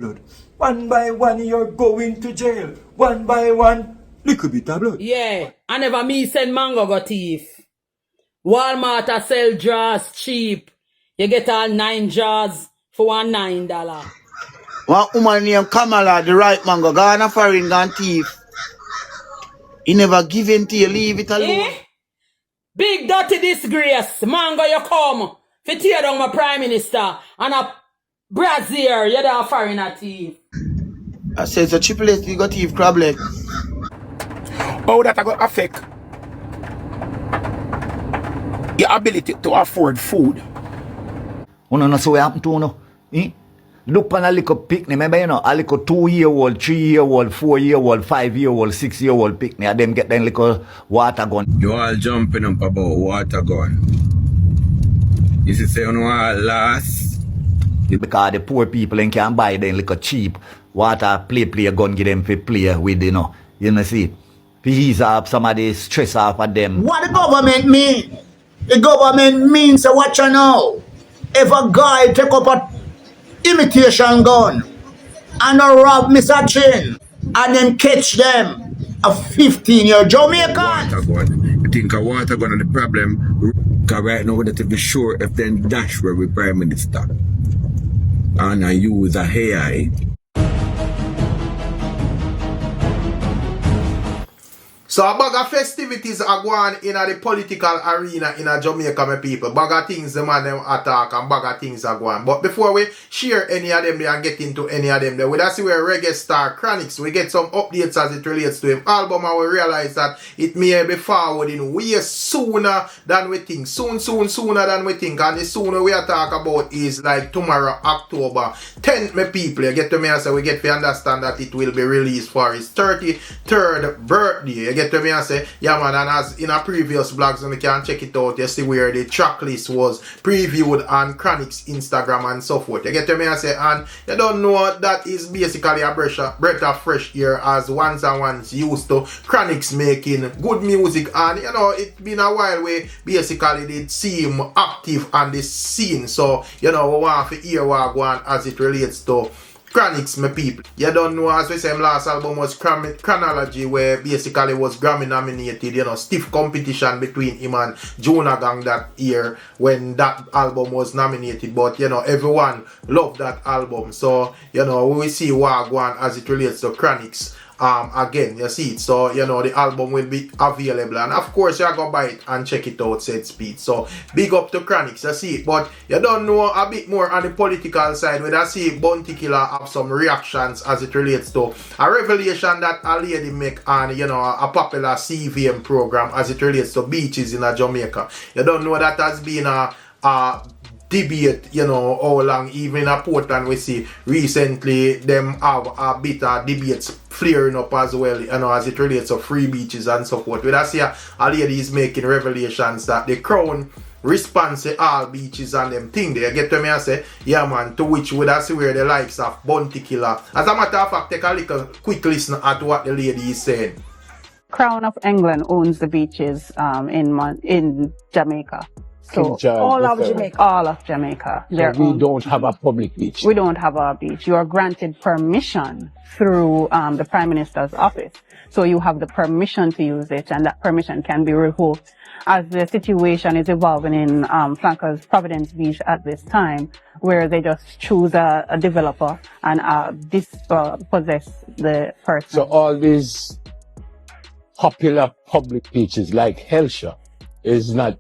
blood. One by one you're going to jail. One by one, little bit of blood. Yeah, I never me send mango go thief. Walmart a sell jars cheap. You get all 9 jars for $9. One woman named Kamala, the right man, go gone a foreign gone thief. He never give in to you, leave it alone. Eh? Big dirty disgrace. Mango you come. Fi tear down my prime minister. And a brazier, you're the foreigner thief. I said, so Triple H, you got thief crab leg. How that going to affect your ability to afford food? You know so what happened to you? Eh? Look on a little picnic, remember you know, a little 2-year-old, 3-year-old, 4-year-old, 5-year-old, 6-year-old picnic, and them get them little water gun. You all jumping up about water gun. You see say you know all last? Because the poor people then can buy them little cheap water play gun, give them to play with, you know see. To ease up some of the stress off of them. What the government mean? The government means so what you know. If a guy take up a imitation gun and a rob Mr. Chin and then catch them, a 15-year Jamaican. Water gun. You think a water gun is the problem? Because right now we need to be sure if then dash where we Prime Minister. And I use a AI. So a bag of festivities are going in the political arena in Jamaica, my people. Bag of things the man them attack and bag of things are going. But before we share any of them there and get into any of them there, we just see where reggae star Chronixx, we get some updates as it relates to him album, and we realize that it may be forwarding way sooner than we think. Sooner than we think. And the sooner we are talking about is like tomorrow, October 10th, my people. You get to me and say we get to understand that it will be released for his 33rd birthday. You get to me and say, yeah man, and as in a previous vlogs, and you can check it out, you see where the track list was previewed on Chronixx Instagram and so forth. You get to me and say, and you don't know that is basically a breath of fresh air as once and once used to Chronixx making good music, and you know, it's been a while we basically did see him active on the scene, so you know, we want to hear what go on as it relates to Chronixx, my people. You don't know, as we say, last album was Chronology, where basically was Grammy nominated, you know, stiff competition between him and Jonah Gang that year when that album was nominated, but you know, everyone loved that album. So, you know, we will see what go on as it relates to Chronixx. Again, you see it, so you know the album will be available, and of course you go buy it and check it out, said speed. So big up to Chronixx, you see it. But you don't know a bit more on the political side, when I see Bounty Killa have some reactions as it relates to a revelation that Allege make on, you know, a popular CVM program as it relates to beaches in Jamaica. You don't know that has been a debate, you know, how long, even in Portland we see recently them have a bit of debates flaring up as well, you know, as it relates to free beaches and so forth. We see a lady is making revelations that the Crown responds to all beaches and them thing there. You get to me and say, yeah man, to which would I see where the likes of Bounty Killa. As a matter of fact, take a little quick listen at what the lady is saying. Crown of England owns the beaches in Jamaica. So all of Jamaica. All of Jamaica. So we don't have a public beach. We don't have a beach. You are granted permission through the Prime Minister's office. So you have the permission to use it, and that permission can be revoked. As the situation is evolving in Flankers Providence Beach at this time, where they just choose a developer and dispossess the person. So all these popular public beaches like Hellshire is not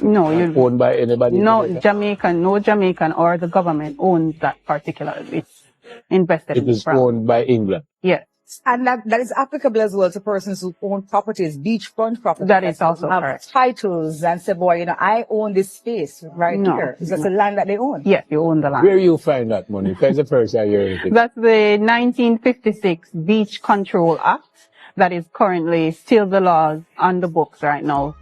owned by anybody? No Jamaican or the government owns that particular. It's invested in. It is owned by England. Yes. And that is applicable as well to persons who own properties, beachfront properties. That is also correct. Titles and say, boy, you know, I own this space right here. It's just the land that they own. Yes, you own the land. Where you find that money? Because the first I hear it. That's the 1956 Beach Control Act that is currently still the laws on the books right now.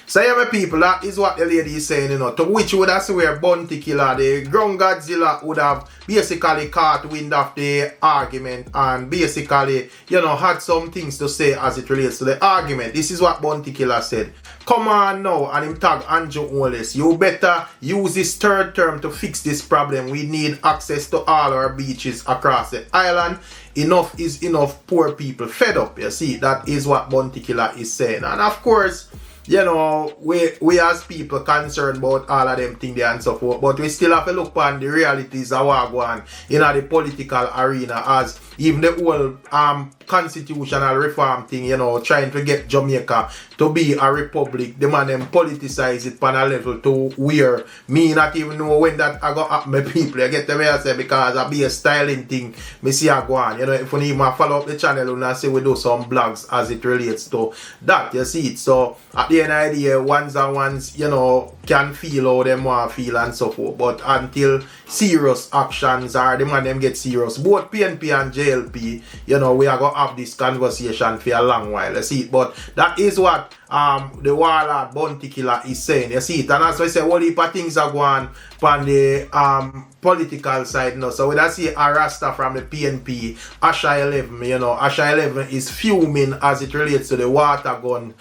So yeah, my people, that is what the lady is saying, you know, to which would have swear Bounty Killa, the ground Godzilla would have basically caught wind of the argument and basically, you know, had some things to say as it relates to the argument. This is what Bounty Killa said. Come on now, and him tag Andrew Wallace. You better use this third term to fix this problem. We need access to all our beaches across the island. Enough is enough, poor people fed up. You see, that is what Bounty Killa is saying. And of course, you know, we as people concerned about all of them things and so forth, but we still have to look on the realities of what go on in the political arena, as even the whole constitutional reform thing, you know, trying to get Jamaica to be a republic, the man them politicize it on a level to where me not even know when that I got up my people. I get the way I say, because I be a styling thing, me see I go on. You know, if we even follow up the channel and I say we do some blogs as it relates to that, you see it. So at the end of the day, ones and ones, you know, can feel how them want to feel and so forth. But until serious actions or the man them get serious, both PNP and JLP, you know, we are going to have this conversation for a long while, you see it. But that is what the warlord Bounty Killa is saying, you see it. And as I say, what heap of things are going on the political side now. So when I see a Rasta from the PNP, Asha 11, you know, Asha 11 is fuming as it relates to the water gun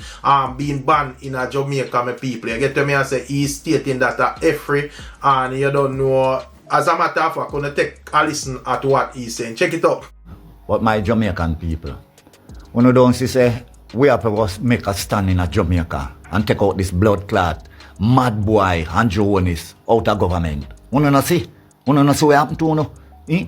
being banned in a Jamaica, my people. You get to me, I say he's stating that every, and you don't know, as a matter of fact, gonna take a listen at what he's saying. Check it out. But my Jamaican people, when you don't see say, we have to make a stand in a Jamaica and take out this blood clot, mad boy, Andrew Wallace out of government. You don't see? You don't see what happened to you? Eh?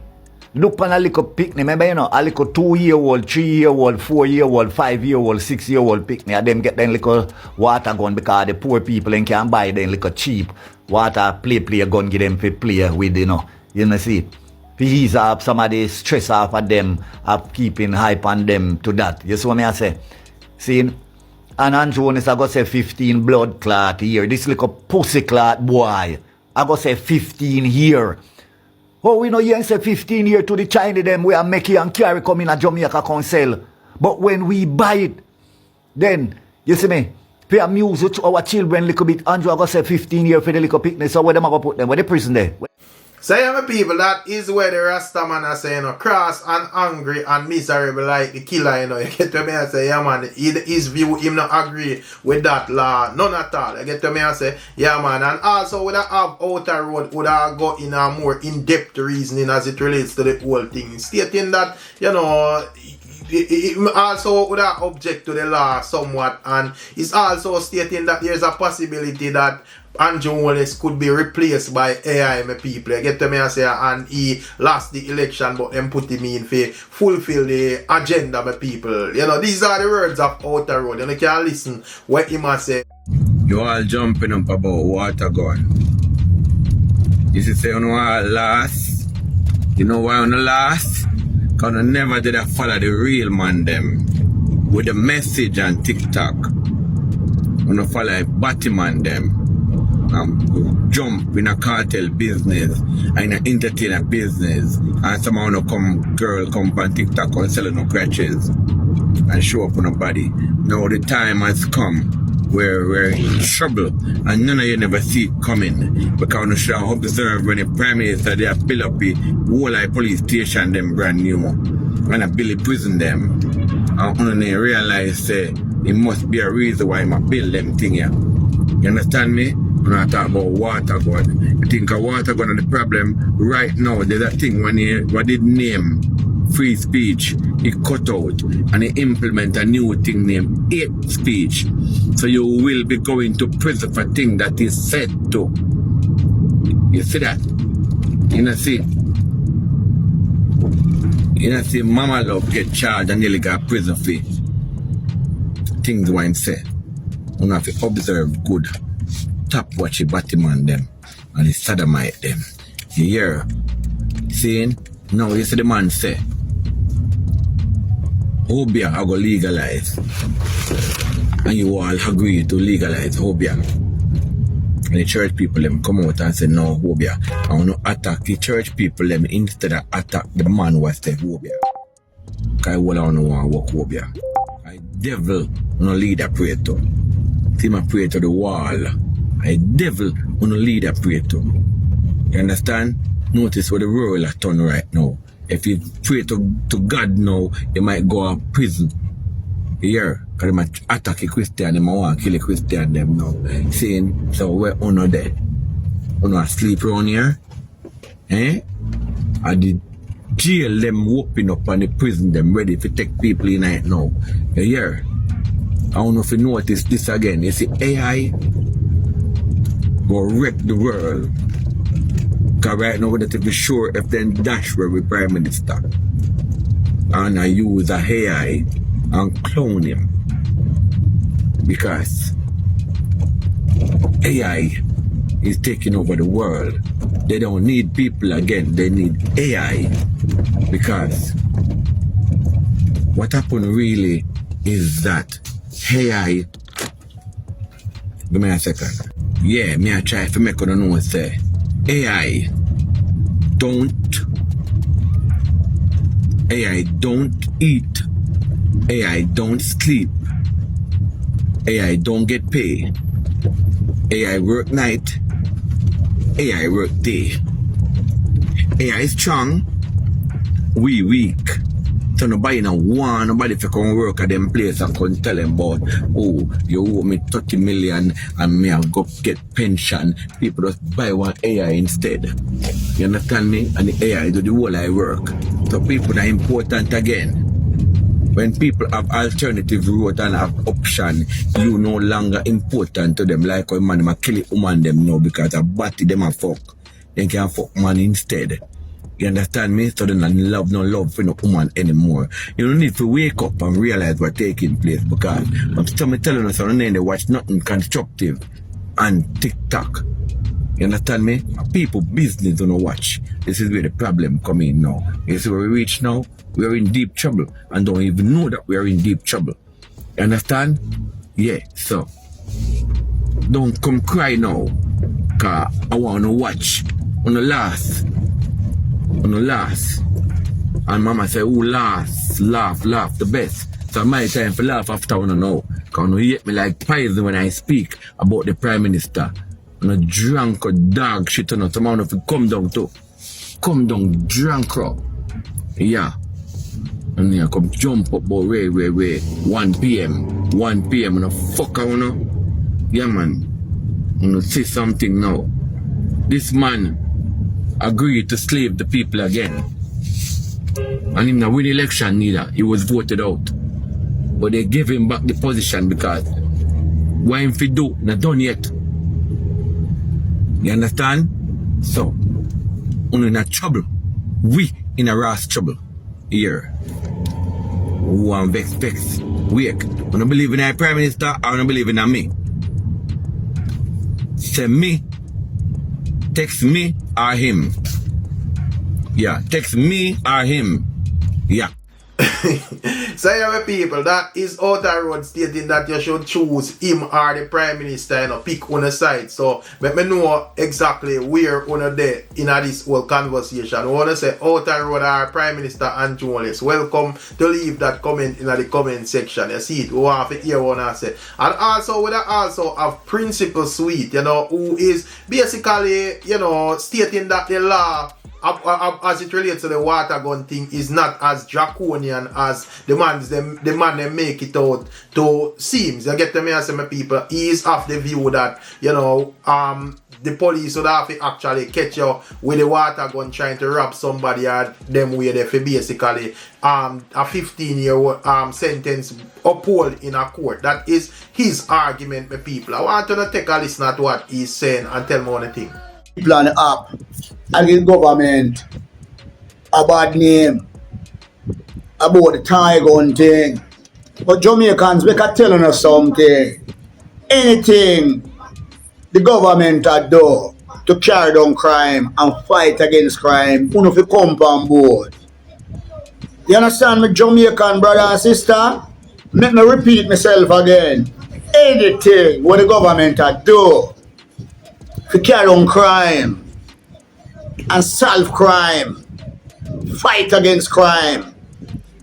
Look on a little picnic, remember, you know, a little 2-year-old, 3-year-old, 4-year-old, 5-year-old, 6-year-old picnic, and them get them little water gun because the poor people and can buy them little cheap water play gun, give them to play with, you know. You know, see? To ease up some of the stress off of them, of keeping hype on them to that. You see what I say? See? And Andrew Wallace, I go say 15 blood clot here. This little pussy clot boy, I go say 15 here. Oh, we know you say 15 years to the China them we are making and carry come in a Jamaica council. But when we buy it, then, you see me, we amuse our children a little bit. Andrew, I go say 15 years for the little picnic. So where them I go put them? Where the prison there? So yeah, my people, that is where the Rasta man are saying, you know, cross and angry and miserable like the killer, you know. You get to me and say, yeah man, his view, him not agree with that law, none at all. You get to me and say, yeah man, and also would have outer road, would have go in a more in-depth reasoning as it relates to the whole thing, stating that, you know, it also would have object to the law somewhat, and it's also stating that there's a possibility that Andrew Wallace could be replaced by AI, my people. You get to me and say, and he lost the election, but them put him in for fulfill the agenda, my people. You know, these are the words of Outer Road. You can listen what he must say. You all jumping up about water gun. You see, say you know all last. You know why on the last? Because I never did I follow the real man them with the message on TikTok. When I follow Batman them. Jump in a cartel business and in an entertainer business, and somehow no girl come on TikTok and selling no crutches and show up on a body. Now the time has come where we're in trouble and none of you never see it coming, because we should observe when the Prime Minister they have built up the whole police station them brand new and a Billy prison them, and when they realize say it must be a reason why I build them thing here. You understand me? When I talk about water gun, I think a water gun is the problem right now. There's a thing when he did name free speech, he cut out and he implement a new thing named hate speech. So you will be going to prison for things that is said to. You see that? You know see? You know see Mama Love get charged and nearly got prison fee. Things what him say. You have to observe good. Top watch the Batman them and the sodomite them. You hear? Seeing? Now you see the man say Hobia I go legalize. And you all agree to legalize Hobia. And the church people them come out and say no Hobia. I want to attack the church people them instead of attack the man who say Hobia. Because I want to walk Hobia. I devil no leader pray to. Him a pray to the wall. A devil on a leader pray to. You understand? Notice where the world are turn right now. If you pray to God now, you might go to prison. Here, because they might attack a Christian, they might want to kill a Christian them now. Saying, so we're on there. On asleep around here. And the jail them whooping up on the prison them ready to take people in it now. You hear? I don't know if you notice this again. You see AI go wreck the world. Because right now we don't be sure if then dash where we Prime Minister. And I use a AI and clone him. Because AI is taking over the world. They don't need people again. They need AI. Because what happened really is that AI. Give me a second. Yeah, me I try to make you know say AI don't eat. AI don't sleep. AI don't get paid. AI work night. AI work day. AI is strong. We weak. So nobody no want nobody to come work at them place and come tell them about, oh, you owe me 30 million and me I go get pension. People just buy one AI instead. You understand me? And the AI do the whole I work. So people are important again. When people have alternative route and have option, you no longer important to them. Like a man kill a woman them now because a body them a fuck. They can fuck man instead. You understand me? So they no love for no woman anymore. You don't need to wake up and realize what's taking place because I'm telling us on they watch nothing constructive and TikTok. You understand me? People business don't watch. This is where the problem come in now. You see where we reach now? We are in deep trouble and don't even know that we are in deep trouble. You understand? Yeah, so don't come cry now. Cause I wanna watch on the last. And mama say, who laugh the best. So my time for laugh after I know. Cause you hate me like poison when I speak about the Prime Minister. And a drunk or dog shit on someone if you come down too. Come down drunk up. Yeah. And yeah, come jump up about way. 1 p.m. 1 p.m. and a fucker, you know. Yeah man. I'm gonna say something now. This man agreed to slave the people again. And him not win election neither. He was voted out. But they gave him back the position because what him fi do, not done yet. You understand? So, we're in a trouble. We in a rash trouble. Here. Who am vex. Wake. You don't believe in our Prime Minister or you don't believe in me? Say me. Text me or him. Yeah, text me or him. Yeah. So yeah, people, that is outer road stating that you should choose him or the Prime Minister, you know, pick on the side. So let me know exactly where on a day in this whole conversation. I want to say outer road or Prime Minister and journalists. Welcome to leave that comment in the comment section. You see it, we have to hear what I say. And also we also have Principal Sweet, you know, who is basically, you know, stating that the law as it relates to the water gun thing is not as draconian as the man they make it out to seems. You get to me, I say, my people, he is of the view that, you know, the police would have to actually catch you with a water gun trying to rob somebody at them way they basically a 15-year sentence uphold in a court. That is his argument, my people. I want to take a listen at what he's saying and tell me one thing. Plan up against government a bad name about the tie gun thing. But Jamaicans, we can tell us something. Anything the government do to carry down crime and fight against crime, you know, if you come on board. You understand me, Jamaican brother and sister? Let me repeat myself again. Anything what the government do to carry on crime and solve crime, fight against crime.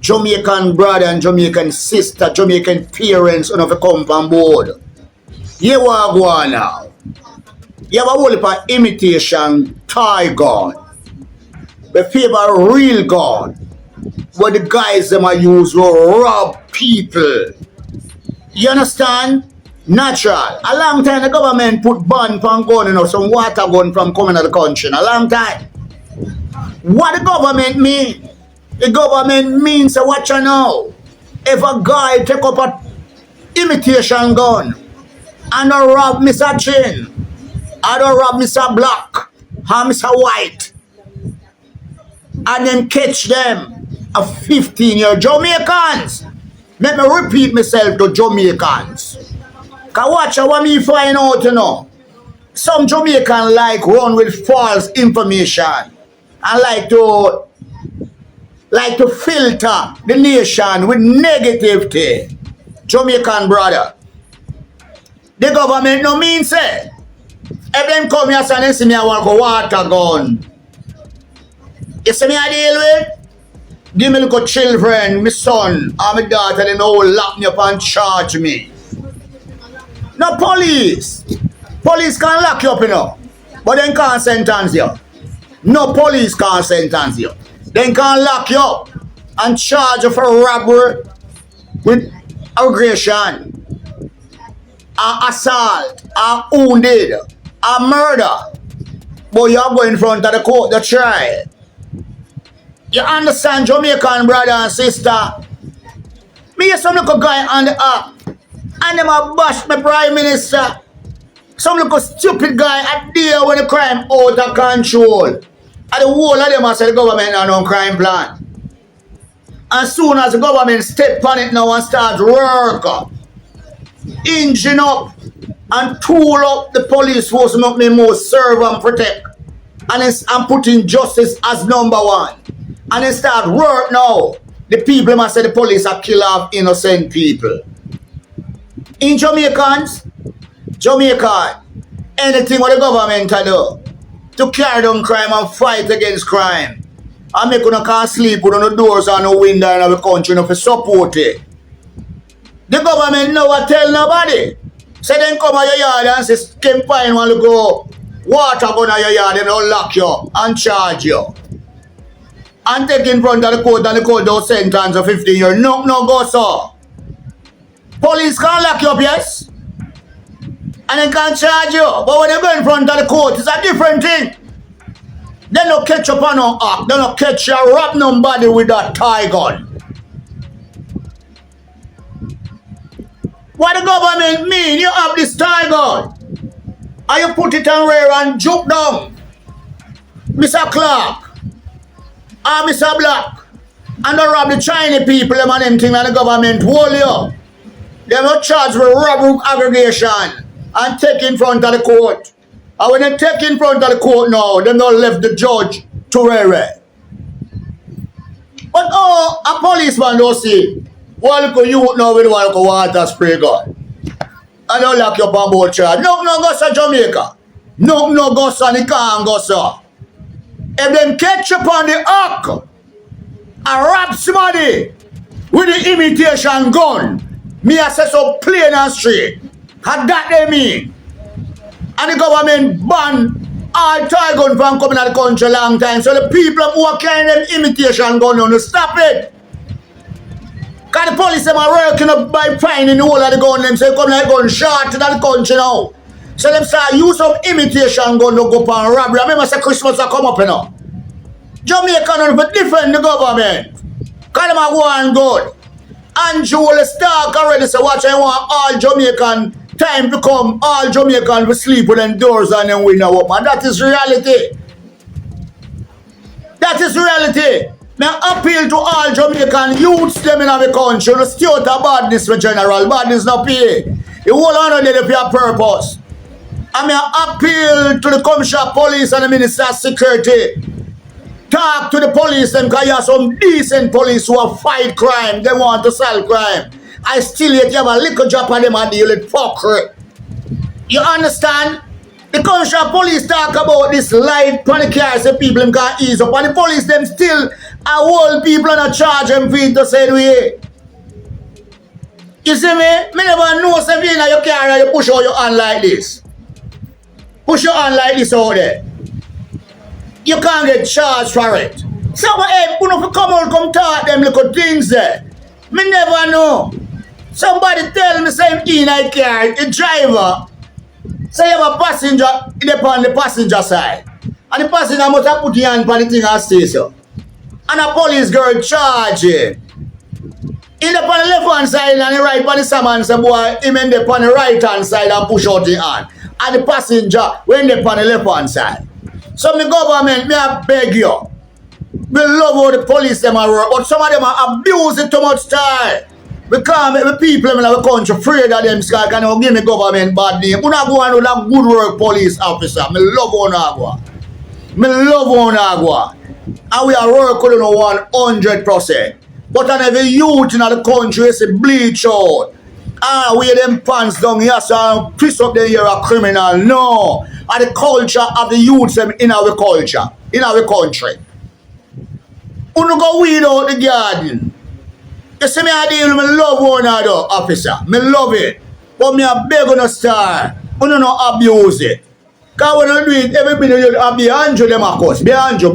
Jamaican brother and Jamaican sister, Jamaican parents, you know, if you come on board. You want to go on now. You have a whole heap of imitation toy gun. We favor real gun. What the guys them are use to rob people. You understand? Natural. A long time the government put ban on gun, you know, some water gun from coming to the country. A long time. What the government mean? The government means what you know. If a guy take up a imitation gun and rob Mr. Chin, I don't rob Mr. Black or Mr. White, and then catch them a 15-year Jamaicans. Let me repeat myself to Jamaicans. Cause watch what me find out, you know. Some Jamaican like run with false information and like to filter the nation with negativity. Jamaican brother. The government no mean say. If them come here and see me I want go water gun. You see me I deal with? Give me little children, my son and my daughter, they know lock me up and charge me. No police. Police can lock you up, you know. But they can't sentence you. No police can't sentence you. They can lock you up and charge you for robbery with aggression, assault, wounded, murder. But you're going in front of the court, the trial. You understand, Jamaican brother and sister? Me hear some little guy on the app, and them a bash my prime minister. Some little stupid guy at there when the crime out of control. And the whole of them a say the government have no crime plan. As soon as the government step on it now and start work, engine up and tool up the police force make me more serve and protect. And putting justice as number one. And they start work now. The people must say the police are kill off innocent people. In Jamaicans, Jamaica, anything what the government can do to carry down crime and fight against crime. And make you can't sleep with no doors and no window in our country enough to support it. The government never tell nobody. Say then come at your yard and say, "Can find one to go water gun at your yard, then they'll lock you and charge you. And take in front of the court and the court don't sentence of 15 years. No go so. Police can't lock you up, yes? And they can't charge you. But when they go in front of the court, it's a different thing. They don't catch up on no act. They don't catch you rob nobody with that tie gun. What the government mean? You have this tie gun. And you put it on rear and jump down. Mr. Clark. Or Mr. Black. And they rob the Chinese people them and them thing that the government hold you. They are charged with robbery aggregation and take in front of the court. And when they take in front of the court now, they don't left the judge to rare. But oh, a policeman don't see. One go you now with one go water spray gun. And don't lock you up on board charge. No go to Jamaica. No go to the can't go so. If them catch up on the ark and rob somebody with the imitation gun, me I say so plain and straight. And that they mean. And the government ban all toy gun from coming out the country long time. So the people who are carrying them imitation gun on stop it. Because the police them are working up by finding the whole of the gun. Them say come like gun short to the country now. So them start use some imitation gun to go up and robbery. I remember say Christmas will come up, you know. Jamaica don't defend the government. Because them are going good. And Joel Stark already say watch I want all Jamaican time to come, all Jamaican to sleep with them doors and them window up. And that is reality. That is reality. Now appeal to all Jamaican youths them in the country. No stay out of badness for general. Badness not pay. The whole honor there for a purpose. I mean appeal to the Commissioner of Police and the Minister of Security. Talk to the police them because you have some decent police who have fight crime. They want to solve crime. I still yet have a little job on them and deal with fuckery. You understand? The Commissioner of Police talk about this light on the cars so people can ease up. And the police them still hold people and charge them for it to say way. You see me? Me never know something in your car and you push out your hand like this. Push your hand like this out there. You can't get charged for it. So, hey, you know, come out, come talk them little things there. Me never know. Somebody tell me, say, in a car, the driver, say you have a passenger on the passenger side. And the passenger must have put your hand on the thing and say so. And a police girl charge him. In the on the left hand side and the right on the salmon say boy, him in the on the right hand side and push out the hand. And the passenger when they on the left hand side. So the government, me I beg you. We love how the police them are work, but some of them are abusing too much time. We can't make the people in our country afraid of them sky can give me government bad name. We not go and do that good work police officer. Me love Onagua. Me love Onagua. And we are working on 100%. But on every youth in the country is a bleach out. Ah, we them pants down here, so twist up the here a criminal. No. And the culture of the youth them in our culture, in our country. You no go weed out the garden. You see me I deal with me love one another officer. Me love it. But me a beg on a star. You no abuse it. Because when you do it, everybody will be behind you, them of course. Behind you.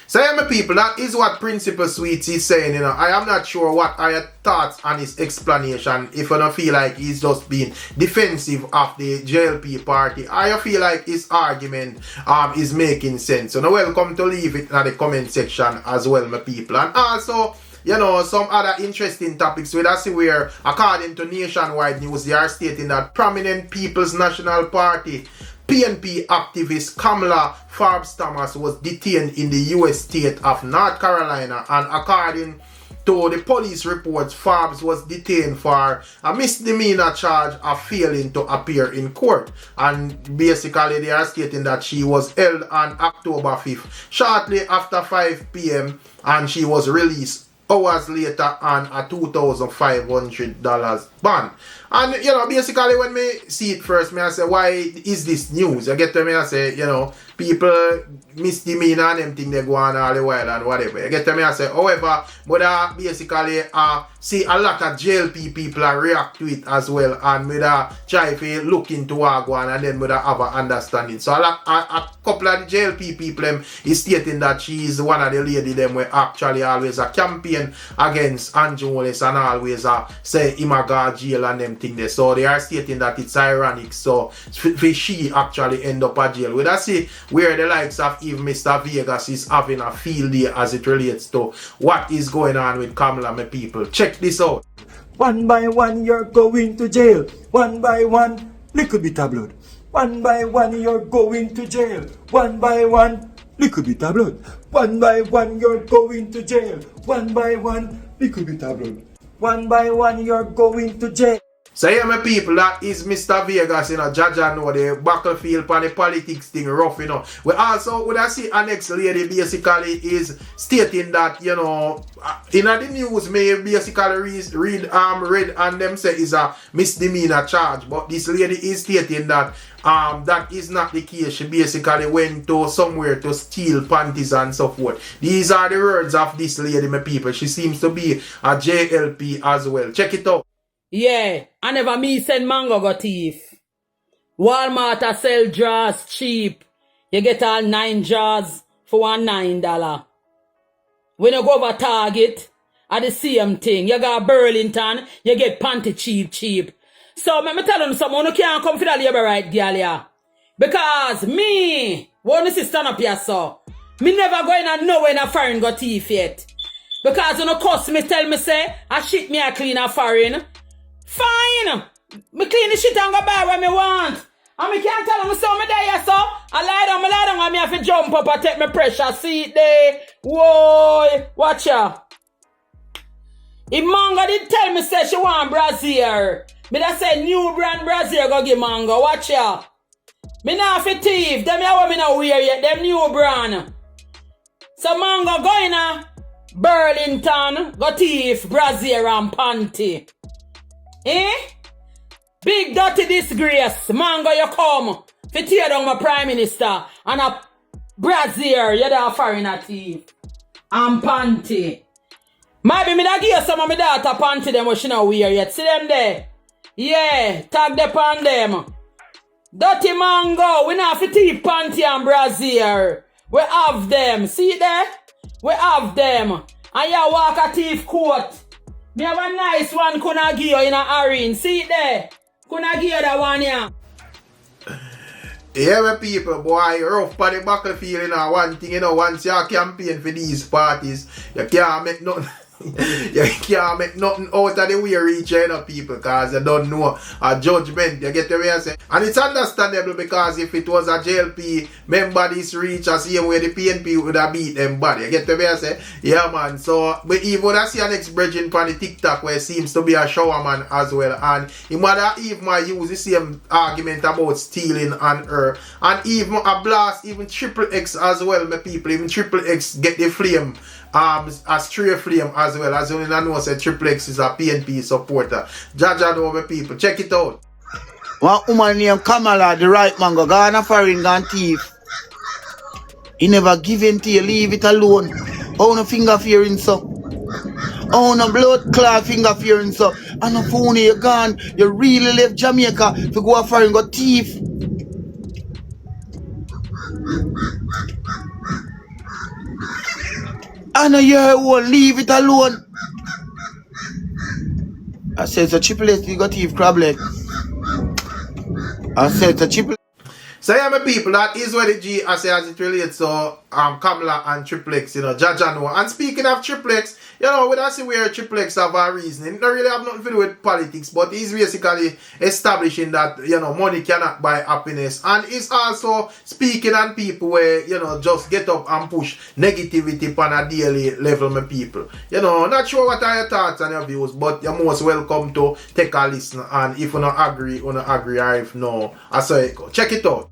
So yeah, my people, that is what Principal Sweets is saying, you know. I am not sure what are your thoughts on his explanation. If you don't feel like he's just being defensive of the JLP party, or you feel like his argument is making sense. So now welcome to leave it in the comment section as well, my people. And also, you know, some other interesting topics we see where, according to Nationwide News, they are stating that prominent People's National Party PNP activist Kamala Forbes Thomas was detained in the U.S. state of North Carolina, and according to the police reports, Forbes was detained for a misdemeanor charge of failing to appear in court. And basically they are stating that she was held on October 5th, shortly after 5 p.m. and she was released hours later on a $2,500 bond. And, you know, basically when me see it first, me I say, why is this news? You get to me, I say, you know, people misdemeanor and them thing they go on all the while and whatever. You get to me, I say, however, but basically see a lot of JLP people react to it as well, and we try to look into what go on and then we have an understanding. So a couple of the JLP people is stating that she is one of the lady them were actually always a campaign against Andrew Wallace and always say him a go jail and them thing there. So they are stating that it's ironic. So she actually end up at jail. We see where the likes of even Mr. Vegas is having a field day as it relates to what is going on with Kamala, my people. Check this out. One by one you're going to jail. One by one, little bit of blood. One by one you're going to jail. One by one, little bit of blood. One by one you're going to jail. One by one, little bit of blood. One by one you're going to jail. So yeah, my people, that is Mr. Vegas, you know, Jaja know the battlefield and the politics thing rough, you know. We also, when I see our next lady basically is stating that, you know, in the news, may basically read and them say is a misdemeanor charge. But this lady is stating that that is not the case. She basically went to somewhere to steal panties and so forth. These are the words of this lady, my people. She seems to be a JLP as well. Check it out. Yeah, I never me send mango go thief. Walmart a sell jars cheap. You get all 9 jars for $9. When you go over Target, at the same thing. You got Burlington, you get panty cheap. So let me tell them someone who can't come for the labor right, girl, yeah. Because me, one sister up here, so me never going to know when a foreign got thief yet. Because you know, customer tell me say, I shit me a clean a foreign. Fine! Me clean the shit and go buy what me want. And me can't tell them so me there, so I lie down, and me have to jump up and take my pressure seat there. Whoa, watch ya. If Mango did tell me say she want brazier, me da say new brand brazier go give Mango, watch ya. Me not fi thief, them ya me not wear yet, them new brand. So Mango go in a Burlington, go thief, brazier and panty. Eh? Big dirty disgrace. Mango, you come. Fi tear down my prime minister. And a brazier, you da foreigner thief. And panty. Maybe me da give some of my daughter panty them what she not wear yet. See them there? Yeah, tag them on them. Dirty mango, we not fit tea panty and brazier. We have them. See there? We have them. And you walk a thief coat. Me have a nice one kuna give you in a arena. See it there? Kuna give you that one here. Yeah, my people, boy, rough on the battlefield, you know, one thing, you know, once you campaign for these parties, you can't make nothing. You can't make nothing out of the way reach, you know, people, because you don't know a judgment. You get the way I say. And it's understandable because if it was a JLP member this reach, as same way the PNP would have beat them body. You get the way I say? Yeah, man. So, but even I see an ex-bridging on the TikTok where it seems to be a showerman as well. And he might even use the same argument about stealing on her. And even a blast, even Xxx as well, my people. Even Xxx get the flame. A stray flame as well, as you know, say Xxx is a PNP supporter. Jaja know my people, check it out. One woman named Kamala, the right man, go on a foreign gun thief. He never give in to you, leave it alone. Oh no finger fearing so. Oh no blood clot finger fearing so. And no phone you gone, you really left Jamaica to go a foreign go thief. I know you won't leave it alone. I said the Triple X, you got thief crab leg. I said the Triple. So yeah, my people, that is where the G I say as it relates to Kamala and Xxx, you know, Jaja know. And speaking of Xxx, you know, we don't see where Xxx have a reason. It don't really have nothing to do with politics, but he's basically establishing that, you know, money cannot buy happiness. And it's also speaking on people where, you know, just get up and push negativity on a daily level, my people. You know, not sure what are your thoughts and your views, but you're most welcome to take a listen. And if you don't agree, or if no, I say it go. Check it out.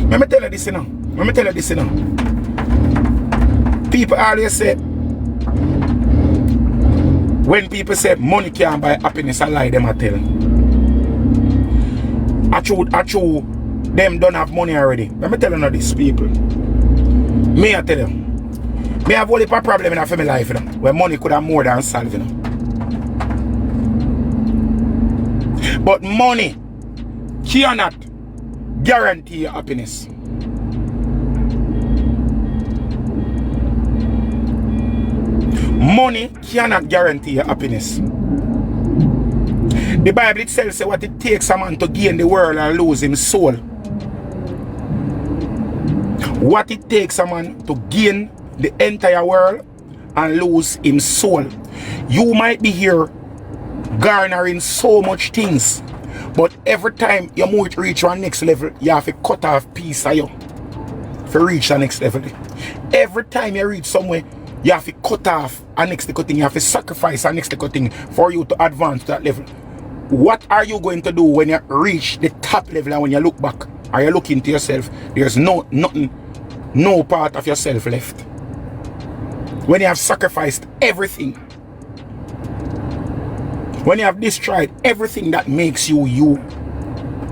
Let me tell you this, you know. Let me tell you this, you know. People always say, when people say money can't buy happiness, I lie them I tell. I true, them don't have money already. Let me tell you now this, people. Me I tell you. Me have only a problem in my life, you know, where money could have more than solve, you know. But money cannot guarantee your happiness. Money cannot guarantee your happiness. The Bible itself says what it takes a man to gain the world and lose his soul. What it takes a man to gain the entire world and lose his soul. You might be here garnering so much things, but every time you move to reach one next level, you have to cut off piece of you to reach the next level. Every time you reach somewhere, you have to cut off a next thing. You have to sacrifice a next thing for you to advance to that level. What are you going to do when you reach the top level and when you look back? Are you looking to yourself? There's no part of yourself left. When you have sacrificed everything, when you have destroyed everything that makes you you,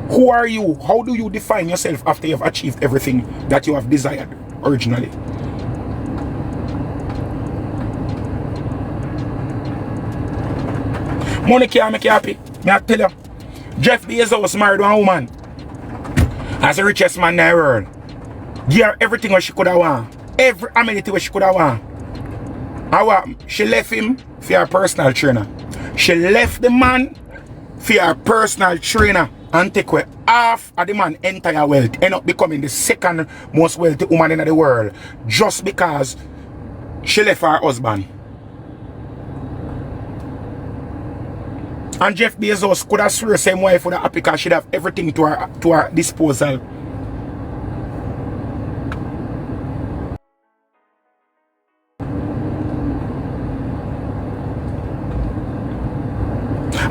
who are you? How do you define yourself after you have achieved everything that you have desired originally? Money can't make you happy. Me I tell you, Jeff Bezos married one woman as the richest man in the world. Give her everything what she could have want. Every amenity what she could have want. She left him for her personal trainer. She left the man for her personal trainer and take away half of the man's entire wealth. End up becoming the second most wealthy woman in the world. Just because she left her husband. And Jeff Bezos could have sworn the same wife would have happy because she'd have everything to her disposal.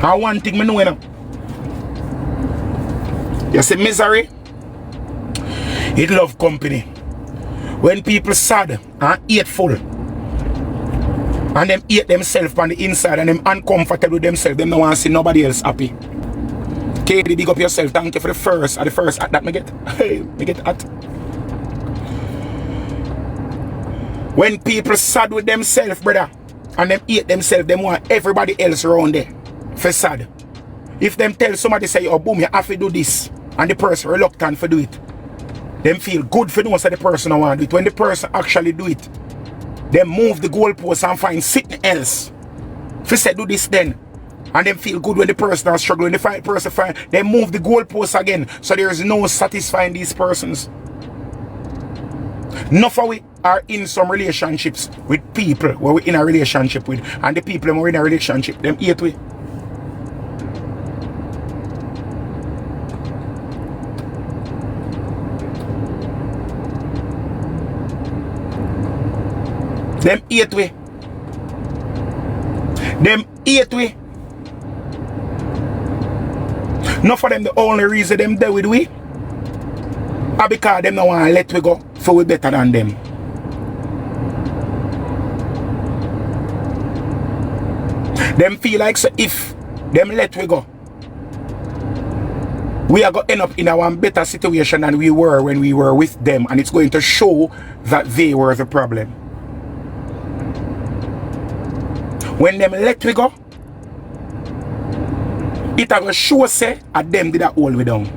And one thing I know, you know, you see misery, it love company. When people sad and hateful, and them hate themselves on the inside and them uncomfortable with themselves, them don't want to see nobody else happy. Katie, big up yourself. Thank you for the first at that me get. Hey, me get at. When people sad with themselves, brother, and them hate themselves, them want everybody else around there for sad. If them tell somebody say, oh boom, you have to do this, and the person reluctant to do it, them feel good for doing so the person don't want to do it. When the person actually do it, they move the goalpost and find something else. If you say do this then, and them feel good when the person is struggling, the person find, they move the goalpost again. So there is no satisfying these persons. Enough of we are in some relationships with people where we're in a relationship with, and the people we're in a relationship, them hate we. Them hate we. Them hate we. Not for them the only reason them there with we are because them don't want to let we go for we better than them. Them feel like so if them let we go, we are going to end up in a one better situation than we were when we were with them, and it's going to show that they were the problem. When them let we go, it will show say at them did that hold we down.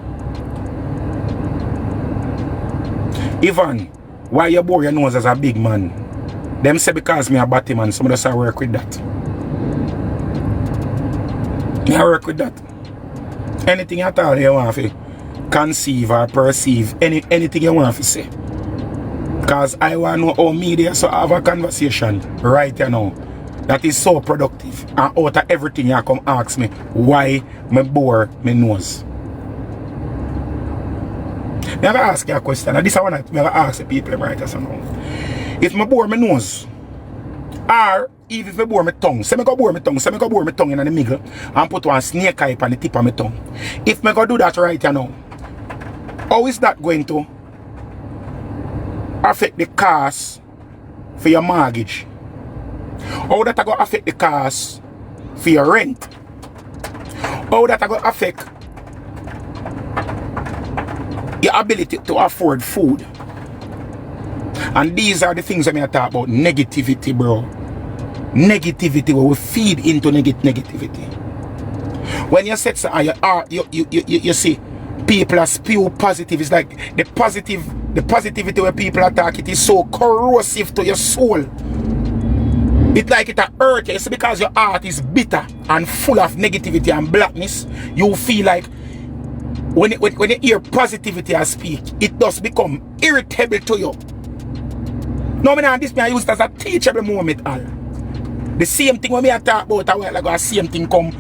Ivan, why you bore your nose as a big man? Them say because me a batty man, some of us I work with that. Me I work with that. Anything at all you want to conceive or perceive, anything you want to say. Because I want to know how media so have a conversation right now that is so productive, and out of everything you come ask me why me bore my nose. I'm going to ask you a question, and this is one I'm going to ask the people right as now. If I bore my nose, or even if I bore my tongue, say I go bore my tongue, say I go bore my tongue in the middle and put one snake eye on the tip of my tongue. If I go do that right now, how is that going to affect the cost for your mortgage? How that going to affect the cost for your rent? How that going to affect your ability to afford food? And these are the things I'm talk about. Negativity, bro. Negativity, where we feed into negativity. When you set you see people are spew positive, it's like the positivity where people attack, it is so corrosive to your soul. It's like it hurt you. It's because your heart is bitter and full of negativity and blackness. You feel like when you hear positivity I speak, it does become irritable to you. No, I use it as a teachable moment. The same thing when I talk about a while ago, the same thing come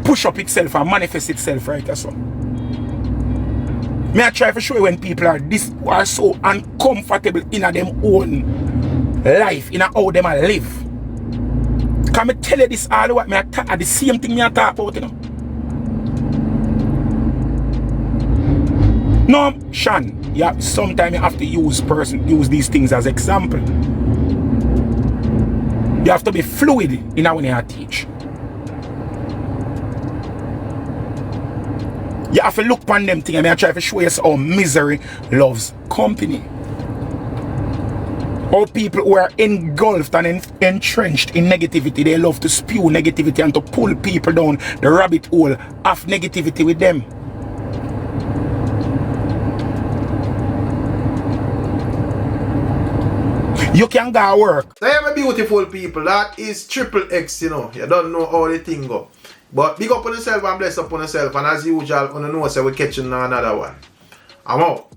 push up itself and manifest itself right so. I try to show you when people are so uncomfortable in them own life, in how them live. Can I tell you this all the way? The same thing I talk about, you know. No, Sean, yeah, sometimes you have to use these things as example. You have to be fluid in how you teach. You have to look upon them things and I try to show you how misery loves company. How people who are engulfed and entrenched in negativity, they love to spew negativity and to pull people down the rabbit hole of negativity with them. You can go work. So my beautiful people, that is Triple X, you know. You don't know how the thing go. But big up on yourself and bless up on yourself. And as usual, on the know, so we're catching another one. I'm out.